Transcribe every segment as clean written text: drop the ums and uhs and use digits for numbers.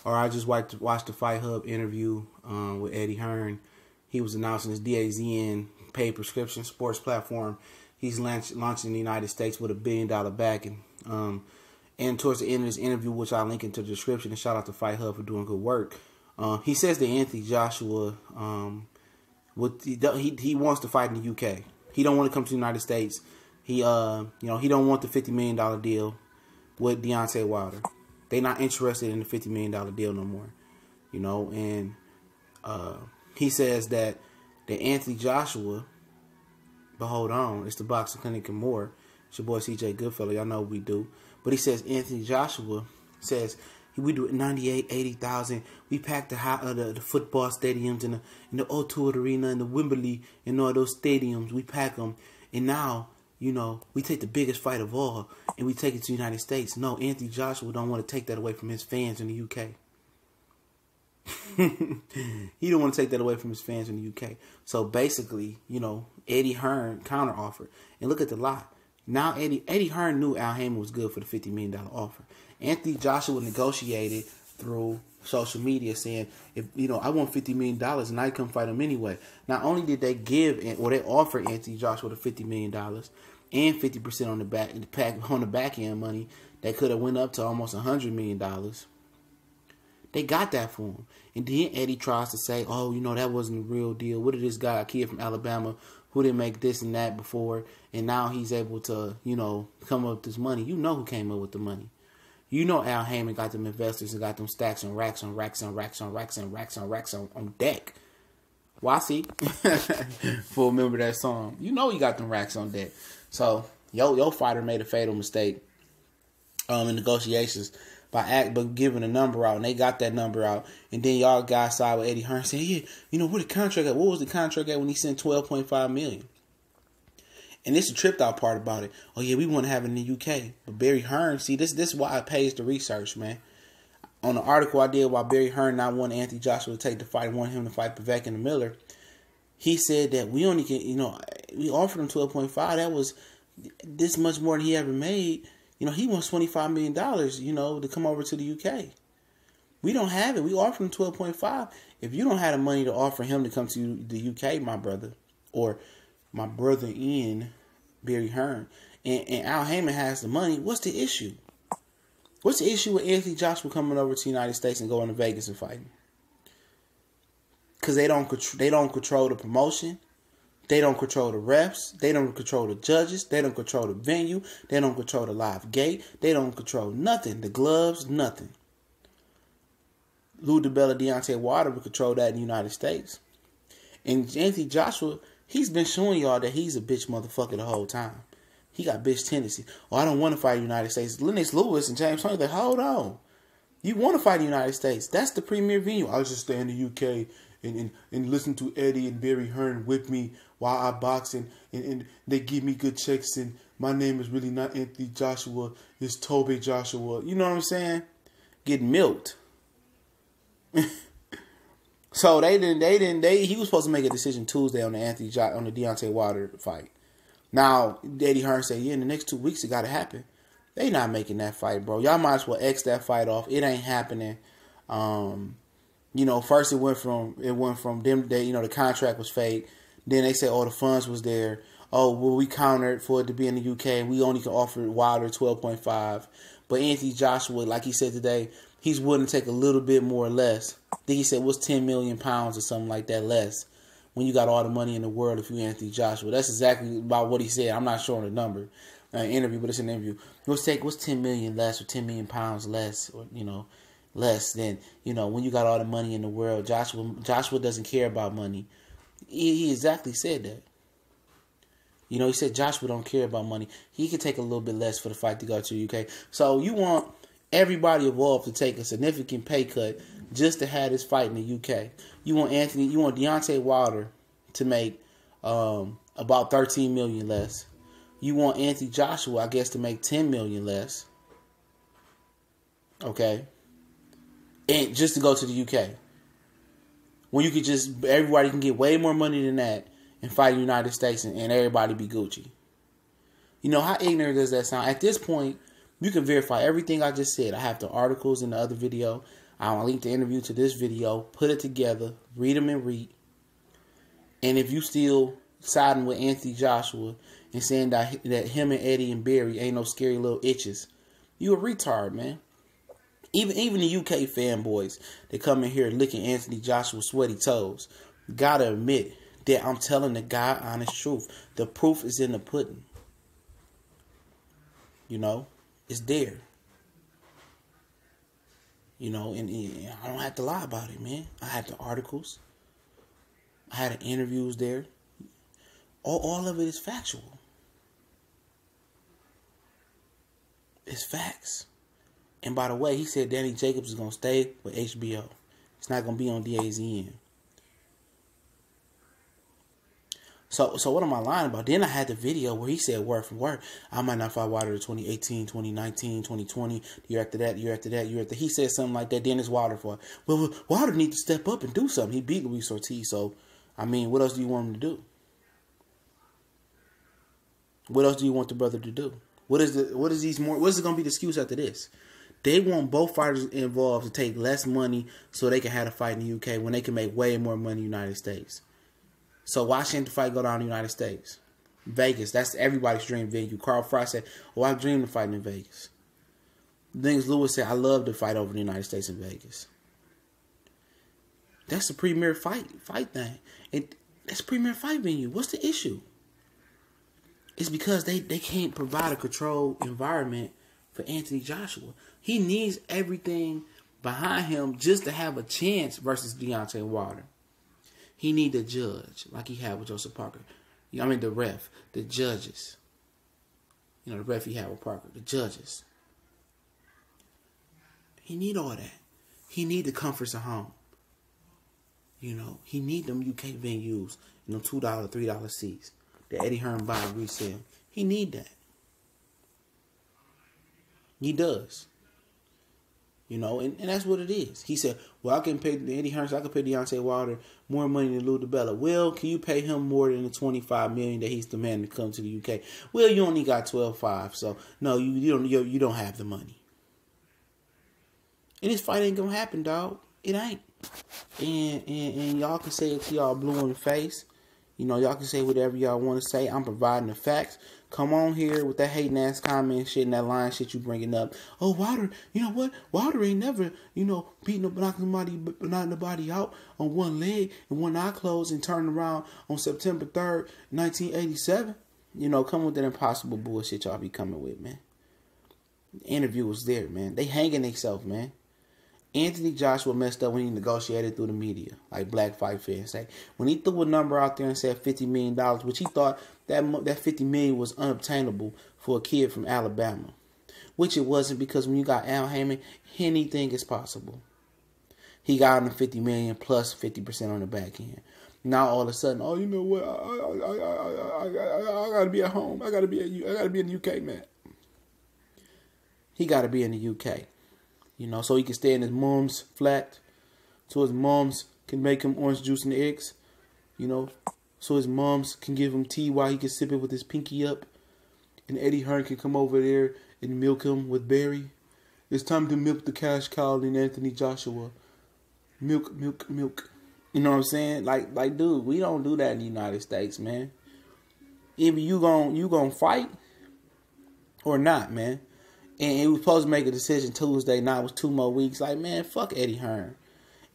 or I just watched the Fight Hub interview with Eddie Hearn. He was announcing his DAZN paid prescription sports platform. He's launching in the United States with $1 billion backing. And towards the end of this interview, which I'll link into the description, and shout out to Fight Hub for doing good work. He says that Anthony Joshua, he wants to fight in the UK. He don't want to come to the United States. He don't want the $50 million deal with Deontay Wilder. They're not interested in the $50 million deal no more. And he says that Anthony Joshua, but hold on, it's the Boxing Clinic and more. It's your boy CJ Goodfellow. Y'all know what we do. But he says Anthony Joshua says we do it 98, 80,000. We pack the football stadiums in the O2 Arena and the Wembley and all those stadiums. We pack them, and now we take the biggest fight of all and we take it to the United States. No, Anthony Joshua don't want to take that away from his fans in the UK. He don't want to take that away from his fans in the UK. So basically, Eddie Hearn counteroffered, and look at the lot. Now Eddie Hearn knew Al Haymon was good for the $50 million offer. Anthony Joshua negotiated through social media saying, if I want $50 million and I come fight him anyway. Not only did they they offer Anthony Joshua the $50 million and 50% on the back end money that could have went up to almost $100 million. They got that for him. And then Eddie tries to say, oh, that wasn't the real deal. What did this guy, a kid from Alabama, who didn't make this and that before, and now he's able to, come up with this money. Who came up with the money. Al Haymon got them investors and got them stacks and racks on racks on racks on racks and racks on racks on deck. Wasi, for remember that song. He got them racks on deck. So, your fighter made a fatal mistake in negotiations by giving a number out, and they got that number out, and then y'all guys side with Eddie Hearn saying, yeah, where the contract at? What was the contract at when he sent $12.5 million? And this is the tripped out part about it. Oh yeah, we want to have it in the UK, but Barry Hearn, see, this is why it pays the research, man. On the article I did why Barry Hearn not wanting Anthony Joshua to take the fight, wanting him to fight Povetkin and Miller, he said that we only can, we offered him 12.5. That was this much more than he ever made. He wants $25 million, to come over to the UK. We don't have it. We offered him 12.5. If you don't have the money to offer him to come to the UK, my brother, or my brother in Barry Hearn, and Al Haymon has the money, what's the issue? What's the issue with Anthony Joshua coming over to the United States and going to Vegas and fighting? Because they don't control the promotion. They don't control the refs. They don't control the judges. They don't control the venue. They don't control the live gate. They don't control nothing. The gloves, nothing. Lou DiBella, Deontay Wilder would control that in the United States. And Anthony Joshua, he's been showing y'all that he's a bitch motherfucker the whole time. He got bitch tendencies. Oh, I don't want to fight the United States. Lennox Lewis and James Hunter, hold on. You want to fight the United States. That's the premier venue. I'll just stay in the UK and listen to Eddie and Barry Hearn with me while I box and they give me good checks and my name is really not Anthony Joshua, it's Tobe Joshua. You know what I'm saying? Get milked. So he was supposed to make a decision Tuesday on the Deontay Wilder fight. Now, Eddie Hearn said, yeah, in the next 2 weeks it gotta happen. They not making that fight, bro. Y'all might as well X that fight off. It ain't happening. First it went from them, the contract was fake. Then they said, oh, the funds was there. Oh, well, we countered for it to be in the UK, and we only can offer Wilder 12.5. But Anthony Joshua, like he said today, he's willing to take a little bit more or less. I think he said, what's 10 million pounds or something like that less when you got all the money in the world if you Anthony Joshua. That's exactly about what he said. I'm not showing the number. Interview, but it's an interview. What's 10 million less or 10 million pounds less, or less than when you got all the money in the world. Joshua doesn't care about money. He exactly said that. He said Joshua don't care about money. He could take a little bit less for the fight to go to the UK. So you want everybody involved to take a significant pay cut just to have this fight in the UK. You want Deontay Wilder to make about 13 million less. You want Anthony Joshua, I guess, to make 10 million less. Okay. And just to go to the UK. When you could everybody can get way more money than that and fight in the United States and everybody be Gucci. How ignorant does that sound? At this point, you can verify everything I just said. I have the articles in the other video. I'll link the interview to this video. Put it together. Read them and read. And if you still siding with Anthony Joshua and saying that him and Eddie and Barry ain't no scary little itches, you a retard, man. Even the UK fanboys that come in here licking Anthony Joshua's sweaty toes, gotta admit that I'm telling the God honest truth. The proof is in the pudding. You know, it's there. You know, and I don't have to lie about it, man. I had the articles. I had the interviews there. All of it is factual. It's facts. And by the way, he said Danny Jacobs is going to stay with HBO. It's not going to be on DAZN. So what am I lying about? Then I had the video where he said word for word, I might not fight Wilder 2018, 2019, 2020, the year after that, year after that, year after. He said something like that. Then it's Wilder fought. Well, Wilder needs to step up and do something. He beat Luis Ortiz. So, I mean, what else do you want him to do? What else do you want the brother to do? What is going to be the excuse after this? They want both fighters involved to take less money so they can have a fight in the UK when they can make way more money in the United States. So why shouldn't the fight go down in the United States? Vegas, that's everybody's dream venue. Carl Fry said, oh, I dream of fighting in Vegas. The thing is, Lewis said, I love to fight over the United States in Vegas. That's the premier fight thing. That's a premier fight venue. What's the issue? It's because they can't provide a controlled environment for Anthony Joshua. He needs everything behind him just to have a chance versus Deontay Wilder. He need a judge like he had with Joseph Parker. I mean the ref, the judges. You know, the ref he had with Parker, the judges. He need all that. He need the comforts of home. You know, he need them UK venues and them $2, $3 seats. The Eddie Hearn buy resale. He need that. He does. You know, and that's what it is. He said, well, I can pay Eddie Hearn, so I can pay Deontay Wilder more money than Lou DiBella. Well, can you pay him more than the $25 million that he's demanding to come to the UK? Well, you only got 12.5, so no, you don't have the money. And this fight ain't gonna happen, dog. It ain't. And y'all can say it to y'all blue in the face. You know, y'all can say whatever y'all want to say. I'm providing the facts. Come on here with that hating ass comment shit and that lying shit you bringing up. Oh, Wilder, you know what? Wilder ain't never, knocking nobody out on one leg and one eye closed and turning around on September 3rd, 1987. You know, come with that impossible bullshit y'all be coming with, man. The interview was there, man. They hanging themselves, man. Anthony Joshua messed up when he negotiated through the media, like black fight fans say. When he threw a number out there and said $50 million, which he thought that $50 million was unobtainable for a kid from Alabama, which it wasn't, because when you got Al Haymon, anything is possible. He got him the $50 million plus 50% on the back end. Now all of a sudden, oh, you know what? I gotta be at home. I gotta be in the UK, man. He gotta be in the UK. You know, so he can stay in his mom's flat, so his moms can make him orange juice and eggs, you know, so his moms can give him tea while he can sip it with his pinky up, and Eddie Hearn can come over there and milk him with Barry. It's time to milk the cash cow in Anthony Joshua. Milk, milk, milk. You know what I'm saying? Like, dude, we don't do that in the United States, man. Either you gonna fight or not, man. And he was supposed to make a decision Tuesday. Now it was 2 more weeks. Like, man, fuck Eddie Hearn.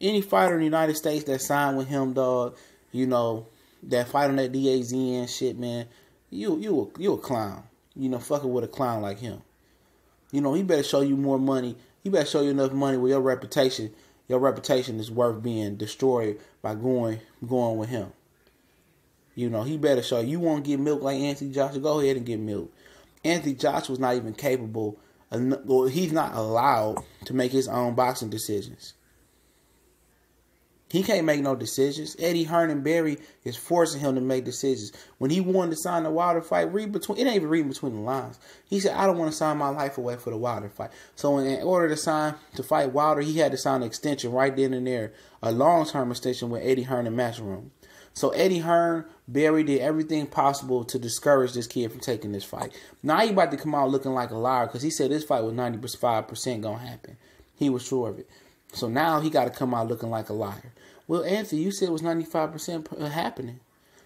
Any fighter in the United States that signed with him, dog, you know, that fight on that DAZN shit, man, you a clown. You know, fucking with a clown like him. You know, he better show you more money. He better show you enough money where your reputation is worth being destroyed by going with him. You know, he better show you want to get milk like Anthony Joshua. Go ahead and get milk. Anthony Joshua's not even capable. He's not allowed to make his own boxing decisions. He can't make no decisions. Eddie Hearn and Barry is forcing him to make decisions. When he wanted to sign the Wilder fight, it ain't even reading between the lines. He said, I don't want to sign my life away for the Wilder fight. So in order to fight Wilder, he had to sign an extension right then and there, a long-term extension with Eddie Hearn in Matchroom. So Eddie Hearn, Barry did everything possible to discourage this kid from taking this fight. Now he about to come out looking like a liar because he said this fight was 95% going to happen. He was sure of it. So now he got to come out looking like a liar. Well, Anthony, you said it was 95% happening.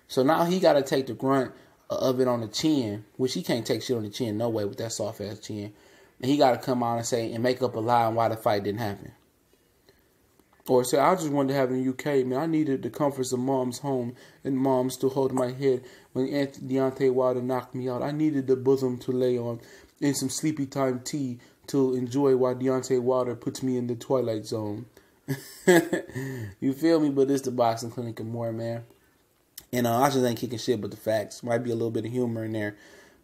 So now he got to take the grunt of it on the chin, which he can't take shit on the chin no way with that soft ass chin. And he got to come out and say and make up a lie on why the fight didn't happen. Or say, I just wanted to have it in the UK, man. I needed the comforts of mom's home and mom's to hold my head when Deontay Wilder knocked me out. I needed the bosom to lay on and some sleepy time tea to enjoy while Deontay Wilder puts me in the twilight zone. You feel me? But it's the Boxing Clinic and more, man. And I just ain't kicking shit but the facts. Might be a little bit of humor in there.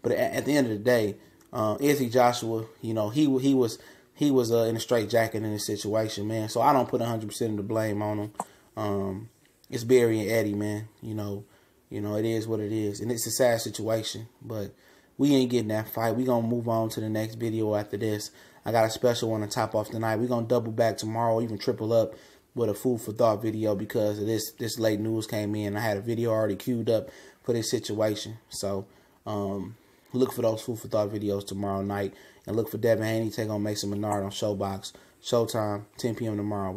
But at the end of the day, Anthony Joshua, you know, he was in a straitjacket in this situation, man. So I don't put 100% of the blame on him. It's Barry and Eddie, man. You know, it is what it is. And it's a sad situation. But we ain't getting that fight. We going to move on to the next video after this. I got a special one to top off tonight. We're going to double back tomorrow, even triple up with a food for thought video because of this late news came in. I had a video already queued up for this situation. So look for those food for thought videos tomorrow night. And look for Devin Haney take on Mason Menard on Showbox. Showtime, 10 p.m. tomorrow.